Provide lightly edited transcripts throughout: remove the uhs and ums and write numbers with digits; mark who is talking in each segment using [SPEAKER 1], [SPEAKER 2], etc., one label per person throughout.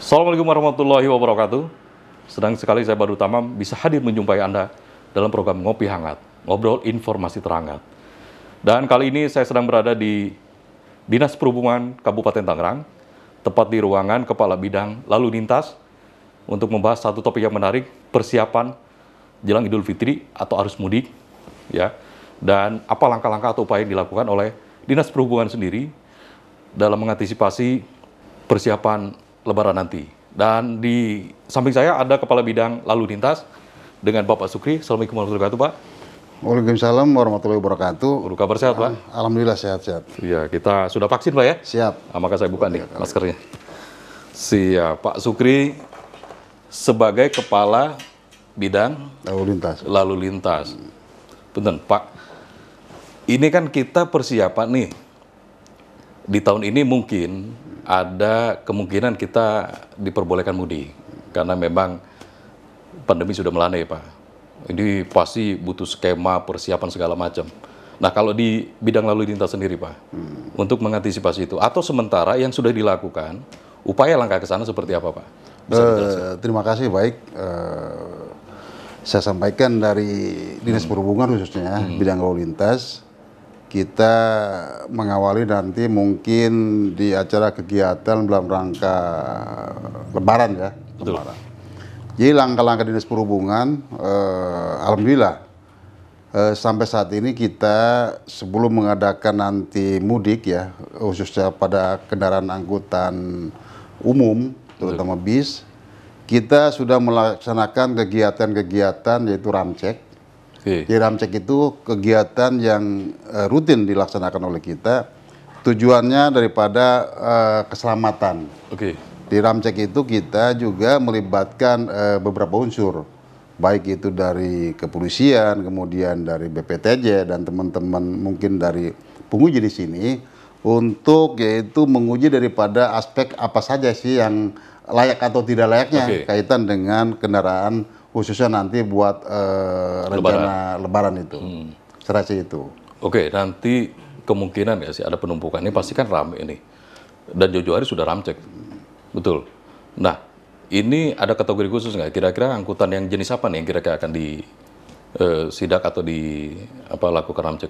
[SPEAKER 1] Assalamualaikum warahmatullahi wabarakatuh. Senang sekali saya baru tamam bisa hadir menjumpai Anda dalam program Ngopi Hangat, ngobrol informasi terhangat. Dan kali ini saya sedang berada di Dinas Perhubungan Kabupaten Tangerang, tepat di ruangan Kepala Bidang Lalu Lintas, untuk membahas satu topik yang menarik, persiapan jelang Idul Fitri atau arus mudik, ya. Dan apa langkah-langkah atau upaya yang dilakukan oleh Dinas Perhubungan sendiri dalam mengantisipasi persiapan Lebaran nanti. Dan di samping saya ada Kepala Bidang Lalu Lintas dengan Bapak Sukri. Assalamualaikum warahmatullahi wabarakatuh, Pak.
[SPEAKER 2] Waalaikumsalam warahmatullahi wabarakatuh.
[SPEAKER 1] Kabar sehat, Pak?
[SPEAKER 2] Alhamdulillah sehat-sehat.
[SPEAKER 1] Iya, kita sudah vaksin, Pak, ya?
[SPEAKER 2] Siap.
[SPEAKER 1] Nah, maka saya buka nih maskernya. Siap, Pak Sukri sebagai Kepala Bidang Lalu Lintas. Punten, Pak. Ini kan kita persiapan nih. Di tahun ini mungkin ada kemungkinan kita diperbolehkan mudik karena memang pandemi sudah melandai, Pak. Ini pasti butuh skema persiapan segala macam. Nah, kalau di bidang lalu lintas sendiri, Pak, untuk mengantisipasi itu atau sementara yang sudah dilakukan, upaya langkah ke sana seperti apa, Pak?
[SPEAKER 2] Terima kasih, baik. Saya sampaikan dari Dinas Perhubungan khususnya bidang lalu lintas. Kita mengawali nanti mungkin di acara kegiatan dalam rangka Lebaran, ya.
[SPEAKER 1] Betul.
[SPEAKER 2] Lebaran. Jadi langkah-langkah Dinas Perhubungan, alhamdulillah sampai saat ini kita sebelum mengadakan nanti mudik, ya, khususnya pada kendaraan angkutan umum, terutama bis, kita sudah melaksanakan kegiatan-kegiatan yaitu ramcek. Di ramcek itu kegiatan yang rutin dilaksanakan oleh kita, tujuannya daripada keselamatan. Di ramcek itu kita juga melibatkan beberapa unsur, baik itu dari kepolisian, kemudian dari BPTJ dan teman-teman mungkin dari penguji di sini, untuk yaitu menguji daripada aspek apa saja sih yang layak atau tidak layaknya kaitan dengan kendaraan, khususnya nanti buat rencana Lebaran itu, serasi itu.
[SPEAKER 1] Oke, nanti kemungkinan nggak sih ada penumpukan ini, pasti kan ramai ini. Dan jauh-jauh hari sudah ramcek, betul. Nah, ini ada kategori khusus nggak? Kira-kira angkutan yang jenis apa nih yang kira-kira akan disidak atau lakukan ramcek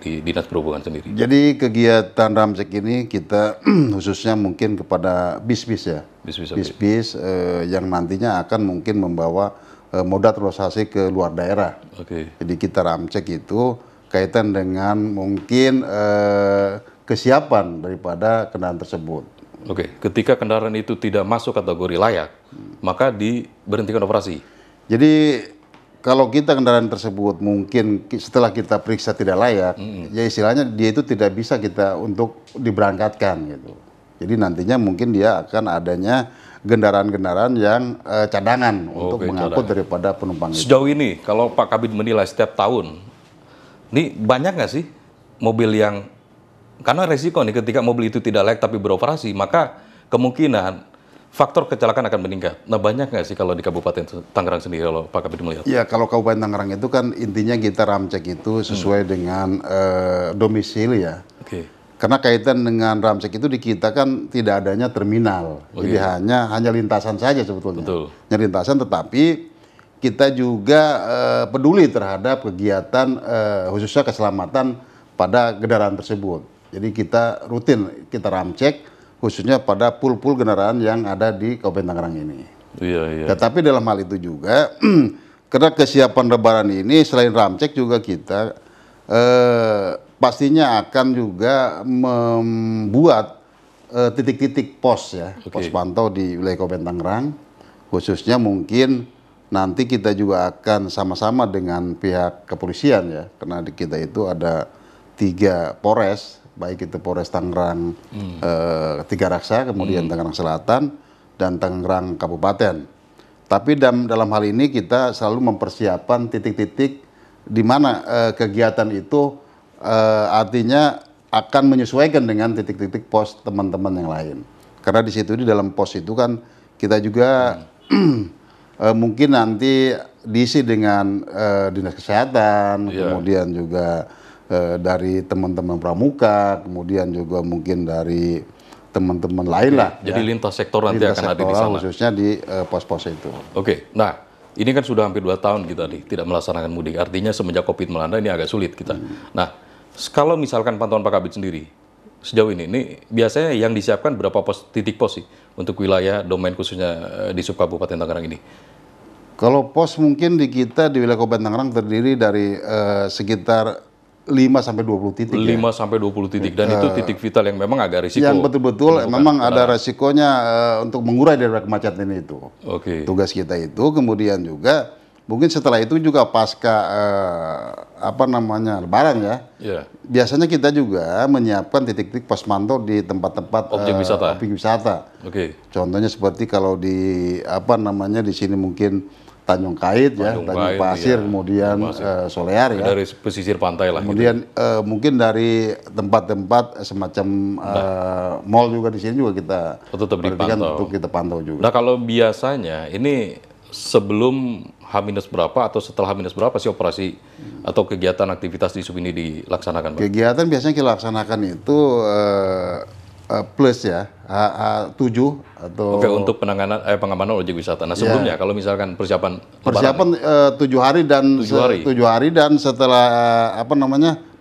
[SPEAKER 1] di Dinas Perhubungan sendiri?
[SPEAKER 2] Jadi kegiatan ramcek ini kita khususnya mungkin kepada bis-bis, ya. Bis-bis yang nantinya akan mungkin membawa moda transportasi ke luar daerah. Jadi kita ramcek itu kaitan dengan mungkin kesiapan daripada kendaraan tersebut.
[SPEAKER 1] Ketika kendaraan itu tidak masuk kategori layak, maka diberhentikan operasi.
[SPEAKER 2] Jadi kalau kita kendaraan tersebut mungkin setelah kita periksa tidak layak, ya istilahnya dia itu tidak bisa kita untuk diberangkatkan gitu. Jadi nantinya mungkin dia akan adanya kendaraan-kendaraan yang cadangan untuk mengangkut daripada penumpang itu.
[SPEAKER 1] Sejauh ini, kalau Pak Kabid menilai setiap tahun, ini banyak nggak sih mobil yang, karena resiko nih ketika mobil itu tidak layak tapi beroperasi, maka kemungkinan faktor kecelakaan akan meningkat. Nah, banyak nggak sih kalau di Kabupaten Tangerang sendiri, kalau Pak Kabid melihat?
[SPEAKER 2] Ya, kalau Kabupaten Tangerang itu kan intinya kita ramcek itu sesuai dengan domisili, ya. Karena kaitan dengan ramcek itu di kita kan tidak adanya terminal, jadi hanya lintasan saja sebetulnya. Hanya lintasan, tetapi kita juga peduli terhadap kegiatan khususnya keselamatan pada kendaraan tersebut. Jadi kita rutin kita ramcek khususnya pada pool-pool kendaraan yang ada di Kabupaten Tangerang ini. Tetapi dalam hal itu juga karena kesiapan Lebaran ini selain ramcek juga kita pastinya akan juga membuat titik-titik pos, ya, pos pantau di wilayah Kabupaten Tangerang, khususnya mungkin nanti kita juga akan sama-sama dengan pihak kepolisian, ya, karena di kita itu ada 3 Polres, baik itu Polres Tangerang Tiga Raksa, kemudian Tangerang Selatan dan Tangerang Kabupaten. Tapi dalam hal ini kita selalu mempersiapkan titik-titik di mana kegiatan itu artinya akan menyesuaikan dengan titik-titik pos teman-teman yang lain. Karena di situ, di dalam pos itu kan kita juga mungkin nanti diisi dengan dinas kesehatan, kemudian juga dari teman-teman pramuka, kemudian juga mungkin dari teman-teman lain lah.
[SPEAKER 1] Jadi lintas sektor nanti
[SPEAKER 2] Lintas
[SPEAKER 1] akan ada di
[SPEAKER 2] sektoral,
[SPEAKER 1] sana.
[SPEAKER 2] khususnya di pos-pos itu.
[SPEAKER 1] Oke, nah ini kan sudah hampir 2 tahun kita nih tidak melaksanakan mudik. Artinya semenjak COVID melanda ini agak sulit kita. Nah, kalau misalkan pantauan Pak Kabid sendiri sejauh ini biasanya yang disiapkan berapa titik pos sih untuk wilayah domain khususnya di Sub Kabupaten Tangerang ini?
[SPEAKER 2] Kalau pos mungkin di kita di wilayah Kabupaten Tangerang terdiri dari sekitar 5 sampai 20 titik.
[SPEAKER 1] 5 sampai 20 titik dan itu titik vital yang memang agak risiko.
[SPEAKER 2] Yang betul-betul memang ada resikonya untuk mengurai dari kemacetan itu.
[SPEAKER 1] Oke.
[SPEAKER 2] Tugas kita itu, kemudian juga mungkin setelah itu juga pasca Lebaran ya.
[SPEAKER 1] Iya.
[SPEAKER 2] Biasanya kita juga menyiapkan titik-titik pos mantau di tempat-tempat
[SPEAKER 1] Objek wisata.
[SPEAKER 2] objek wisata.
[SPEAKER 1] Oke.
[SPEAKER 2] Contohnya seperti kalau di di sini mungkin Tanjung Kait ya,
[SPEAKER 1] Tanjung
[SPEAKER 2] Tanjung
[SPEAKER 1] Kait,
[SPEAKER 2] Pasir,
[SPEAKER 1] iya.
[SPEAKER 2] kemudian Solear ya.
[SPEAKER 1] Dari pesisir pantai lah.
[SPEAKER 2] Kemudian mungkin dari tempat-tempat semacam mall juga di sini juga kita
[SPEAKER 1] Tetap
[SPEAKER 2] perhatikan
[SPEAKER 1] dipantau.
[SPEAKER 2] untuk kita pantau juga.
[SPEAKER 1] Nah kalau biasanya ini sebelum H- berapa atau setelah H- berapa sih operasi atau kegiatan aktivitas di Sub ini dilaksanakan, Pak?
[SPEAKER 2] Kegiatan biasanya kita laksanakan itu plus ya, H7 atau
[SPEAKER 1] Oke, untuk pengamanan objek wisata. Nah sebelumnya kalau misalkan persiapan
[SPEAKER 2] persiapan 7 hari dan
[SPEAKER 1] 7 hari.
[SPEAKER 2] 7 hari dan setelah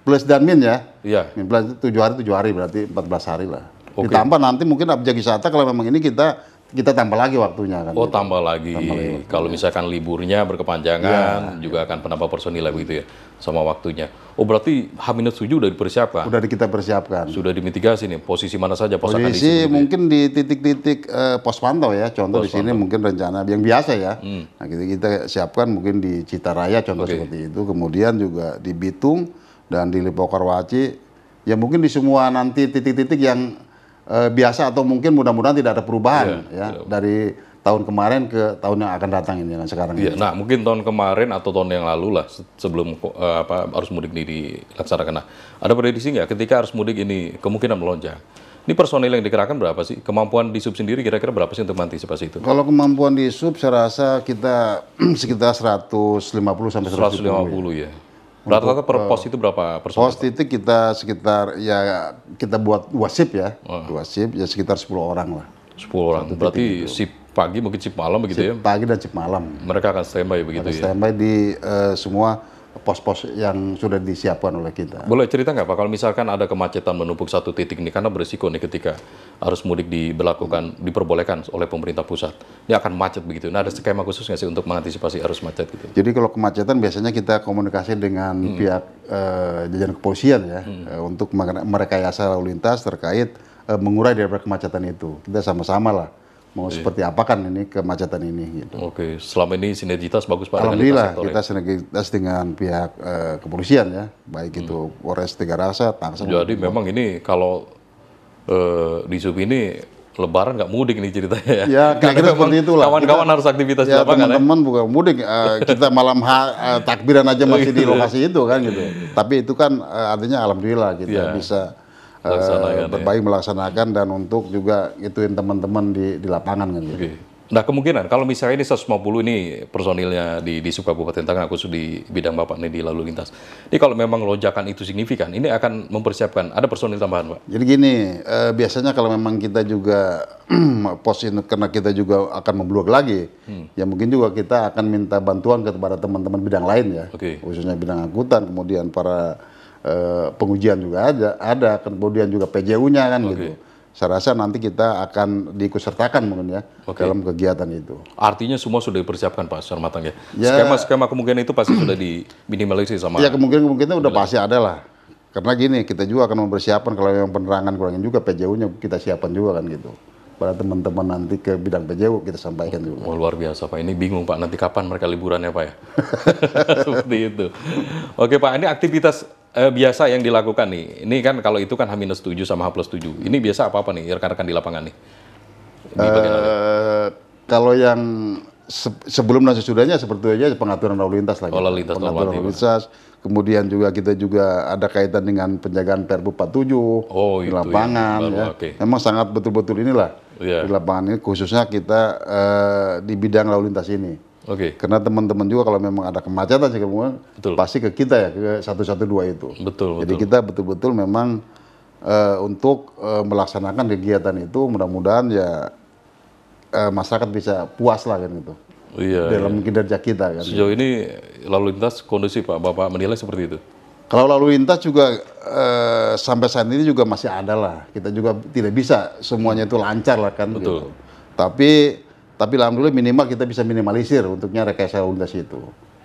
[SPEAKER 2] plus dan min ya.
[SPEAKER 1] Iya.
[SPEAKER 2] Min plus 7 hari berarti 14 hari lah.
[SPEAKER 1] Oke.
[SPEAKER 2] Ditambah nanti mungkin objek wisata kalau memang ini kita tambah lagi waktunya kan.
[SPEAKER 1] Oh tambah lagi. Kalau misalkan liburnya berkepanjangan juga akan penambah personil lah begitu ya sama waktunya. Oh berarti H-7 udah dipersiapkan.
[SPEAKER 2] Udah kita persiapkan.
[SPEAKER 1] Sudah dimitigasi nih posisi mana saja pos akan
[SPEAKER 2] Posisi mungkin di titik-titik pos pantau ya. Contoh di sini mungkin rencana yang biasa ya. Nah kita siapkan mungkin di Citaraya contoh seperti itu. Kemudian juga di Bitung dan di Lipokarwaci. Ya mungkin di semua nanti titik-titik yang biasa atau mungkin mudah-mudahan tidak ada perubahan dari tahun kemarin ke tahun yang akan datang ini yang sekarang
[SPEAKER 1] Iya,
[SPEAKER 2] ini.
[SPEAKER 1] nah mungkin tahun kemarin atau tahun yang lalu lah sebelum arus mudik ini dilaksanakan. Nah, ada prediksi nggak ketika arus mudik ini kemungkinan melonjak? Ini personil yang dikerahkan berapa sih? Kemampuan di Sub sendiri kira-kira berapa sih untuk mengantisipasi itu?
[SPEAKER 2] Kalau kemampuan di Sub saya rasa kita sekitar 150 sampai 170
[SPEAKER 1] 150 ya. Rata-rata per pos itu berapa personil?
[SPEAKER 2] Pos titik kita sekitar ya kita buat 2 shift ya. 2 shift ya sekitar 10 orang lah.
[SPEAKER 1] 10 orang. Berarti shift pagi mungkin shift malam begitu ya?
[SPEAKER 2] Pagi dan shift malam.
[SPEAKER 1] Mereka akan standby begitu ya?
[SPEAKER 2] Standby di semua pos-pos yang sudah disiapkan oleh kita.
[SPEAKER 1] Boleh cerita nggak Pak, kalau misalkan ada kemacetan menumpuk satu titik ini, karena berisiko nih ketika arus mudik diperbolehkan oleh pemerintah pusat, ini akan macet begitu. Nah ada skema khusus nggak sih untuk mengantisipasi arus macet gitu?
[SPEAKER 2] Jadi kalau kemacetan biasanya kita komunikasi dengan pihak jajaran kepolisian ya, untuk merekayasa lalu lintas terkait mengurai daripada kemacetan itu. Kita sama-sama lah mau seperti apa kan ini kemacetan ini gitu.
[SPEAKER 1] Oke, selama ini sinergitas bagus Pak
[SPEAKER 2] Alhamdulillah
[SPEAKER 1] dengan
[SPEAKER 2] kita sinergitas dengan pihak kepolisian ya, baik itu Polres Tiga Rasa, Tangsel.
[SPEAKER 1] Jadi memang ini kalau di Sub ini Lebaran nggak mudik nih ceritanya ya?
[SPEAKER 2] Ya kira-kira seperti itulah.
[SPEAKER 1] Kawan-kawan harus aktivitas di
[SPEAKER 2] Ya
[SPEAKER 1] lapangan ya?
[SPEAKER 2] teman-teman bukan mudik, kita malam takbiran aja masih di lokasi itu kan gitu. Tapi itu kan artinya alhamdulillah kita bisa berbaik melaksanakan dan untuk juga gituin teman-teman di lapangan kan gitu.
[SPEAKER 1] Oke. Nah kemungkinan kalau misalnya ini 150 ini personilnya di Sub Kabupaten Tangerang khusus di bidang Bapak nih di lalu lintas. Ini kalau memang lonjakan itu signifikan, ini akan mempersiapkan ada personil tambahan Pak?
[SPEAKER 2] Jadi gini, biasanya kalau memang kita juga pos ini karena kita juga akan membluak lagi, ya mungkin juga kita akan minta bantuan kepada teman-teman bidang lain ya, khususnya bidang angkutan, kemudian para pengujian juga ada, kemudian juga PJU-nya kan gitu. Saya rasa nanti kita akan diikutsertakan mungkin ya dalam kegiatan itu.
[SPEAKER 1] Artinya semua sudah dipersiapkan Pak secara matang ya? Skema-skema kemungkinan itu pasti sudah diminimalisir sama...
[SPEAKER 2] Ya kemungkinan udah pasti ada lah. Karena gini, kita juga akan mempersiapkan kalau yang penerangan kurangin juga PJU-nya kita siapkan juga kan gitu. Pada teman-teman nanti ke bidang PJU kita sampaikan juga.
[SPEAKER 1] Oh, luar biasa Pak, ini bingung Pak, nanti kapan mereka liburannya Pak ya? Seperti itu. Oke Pak, ini aktivitas biasa yang dilakukan nih. Ini kan kalau itu kan H-7 sama H+7. Ini biasa apa-apa nih rekan-rekan di lapangan nih?
[SPEAKER 2] Kalau yang sebelum dan sesudahnya seperti aja pengaturan lalu lintas lagi. Pengaturan lalu lintas. Kemudian juga kita juga ada kaitan dengan penjagaan Perbu 47 di lapangan ya. Memang sangat betul-betul inilah di lapangan ini khususnya kita di bidang lalu lintas ini. Karena teman-teman juga kalau memang ada kemacetan pasti ke kita ya, ke 112 itu.
[SPEAKER 1] Betul.
[SPEAKER 2] Jadi kita betul-betul memang untuk melaksanakan kegiatan itu. Mudah-mudahan ya masyarakat bisa puas lah kan gitu.
[SPEAKER 1] Iya.
[SPEAKER 2] Dalam kinerja kita kan.
[SPEAKER 1] Sejauh ini lalu lintas kondusif Pak, Bapak menilai seperti itu?
[SPEAKER 2] Kalau lalu lintas juga sampai saat ini juga masih ada lah. Kita juga tidak bisa semuanya itu lancar lah kan.
[SPEAKER 1] Betul.
[SPEAKER 2] Gitu. Tapi alhamdulillah minimal kita bisa minimalisir untuknya rekayasa lalu lintas itu.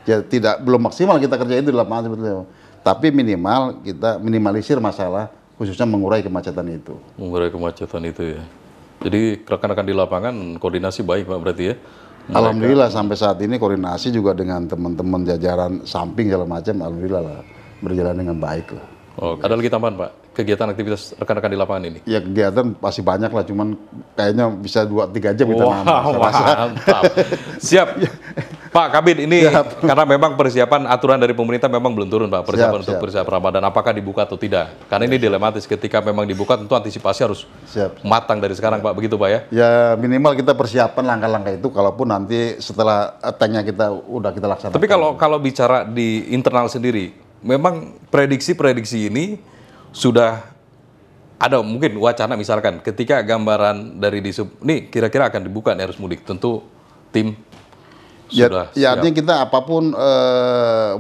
[SPEAKER 2] Ya belum maksimal kita kerja itu di lapangan sebetulnya. Tapi minimal kita minimalisir masalah khususnya mengurai kemacetan itu.
[SPEAKER 1] Mengurai kemacetan itu ya. Jadi rekan-rekan di lapangan koordinasi baik Pak berarti ya?
[SPEAKER 2] Alhamdulillah sampai saat ini koordinasi juga dengan teman-teman jajaran samping segala macam, alhamdulillah lah berjalan dengan baik lah.
[SPEAKER 1] Oh, ada lagi tambahan Pak, kegiatan aktivitas rekan-rekan di lapangan ini?
[SPEAKER 2] Ya kegiatan pasti banyak lah, cuman kayaknya bisa 2-3 jam kita
[SPEAKER 1] Wah,
[SPEAKER 2] nambah.
[SPEAKER 1] mantap. Siap. Pak Kabid, ini karena memang persiapan aturan dari pemerintah memang belum turun Pak, persiapan untuk persiapan Ramadan, apakah dibuka atau tidak? Karena ini dilematis, ketika memang dibuka tentu antisipasi harus matang dari sekarang Pak, begitu Pak ya?
[SPEAKER 2] Ya minimal kita persiapan langkah-langkah itu, kalaupun nanti setelah tanknya kita laksanakan.
[SPEAKER 1] Tapi kalau bicara di internal sendiri, memang prediksi-prediksi ini sudah ada mungkin wacana misalkan ketika gambaran dari Disub, nih kira-kira akan dibuka nih arus mudik, tentu tim sudah
[SPEAKER 2] ya artinya kita apapun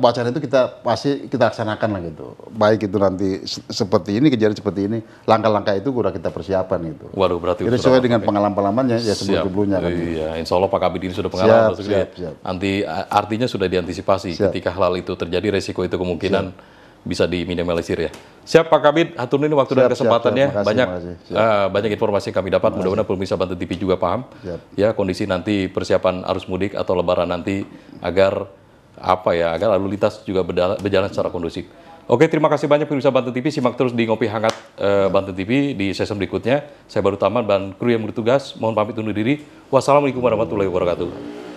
[SPEAKER 2] wacana itu pasti kita laksanakan lah gitu. Baik itu nanti seperti ini, kejadian seperti ini, langkah-langkah itu udah kita persiapan gitu.
[SPEAKER 1] Waduh, berarti
[SPEAKER 2] jadi sesuai dengan pengalaman-pengalamannya ya sebelum-sebelumnya kan.
[SPEAKER 1] Iya, insya Allah Pak Kabid ini sudah pengalaman. Siap. Artinya sudah diantisipasi ketika hal itu terjadi, resiko itu kemungkinan bisa diminimalisir ya. Siap Pak Kabid, hatur ini waktu dan kesempatannya. Banyak informasi yang kami dapat, mudah-mudahan pemirsa Banten TV juga paham. Ya, kondisi nanti persiapan arus mudik atau lebaran nanti agar agar lalu lintas juga berjalan secara kondusif. Oke, terima kasih banyak pemirsa Banten TV, simak terus di Ngopi Hangat Banten TV di season berikutnya. Saya Baru Taman dan kru yang bertugas mohon pamit undur diri. Wassalamualaikum warahmatullahi wabarakatuh.